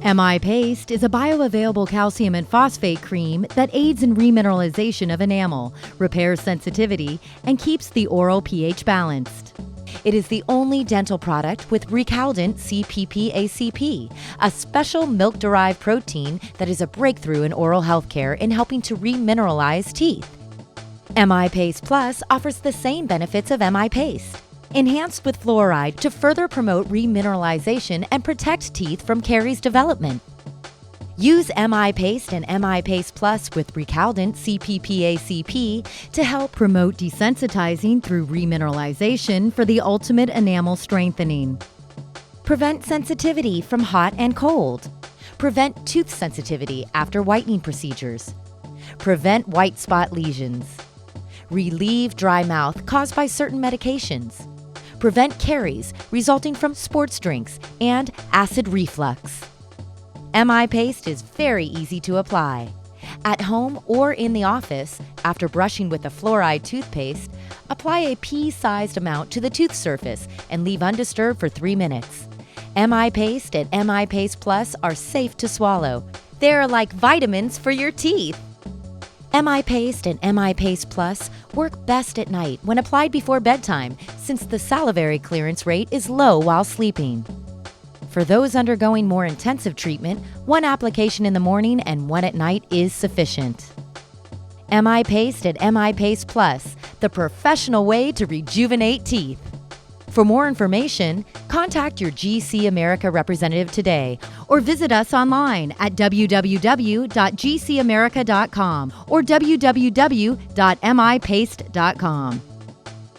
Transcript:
MI Paste is a bioavailable calcium and phosphate cream that aids in remineralization of enamel, repairs sensitivity, and keeps the oral pH balanced. It is the only dental product with recaldent CPP-ACP, a special milk-derived protein that is a breakthrough in oral health care in helping to remineralize teeth. MI Paste Plus offers the same benefits of MI Paste, enhanced with fluoride to further promote remineralization and protect teeth from caries development. Use MI Paste and MI Paste Plus with recaldent CPP-ACP to help promote desensitizing through remineralization for the ultimate enamel strengthening. Prevent sensitivity from hot and cold. Prevent tooth sensitivity after whitening procedures. Prevent white spot lesions. Relieve dry mouth caused by certain medications. Prevent caries resulting from sports drinks and acid reflux. MI Paste is very easy to apply. At home or in the office, after brushing with a fluoride toothpaste, apply a pea-sized amount to the tooth surface and leave undisturbed for 3 minutes. MI Paste and MI Paste Plus are safe to swallow. They're like vitamins for your teeth. MI Paste and MI Paste Plus work best at night when applied before bedtime, since the salivary clearance rate is low while sleeping. For those undergoing more intensive treatment, 1 application in the morning and 1 at night is sufficient. MI Paste and MI Paste Plus, the professional way to rejuvenate teeth. For more information, contact your GC America representative today or visit us online at www.gcamerica.com or www.mipaste.com.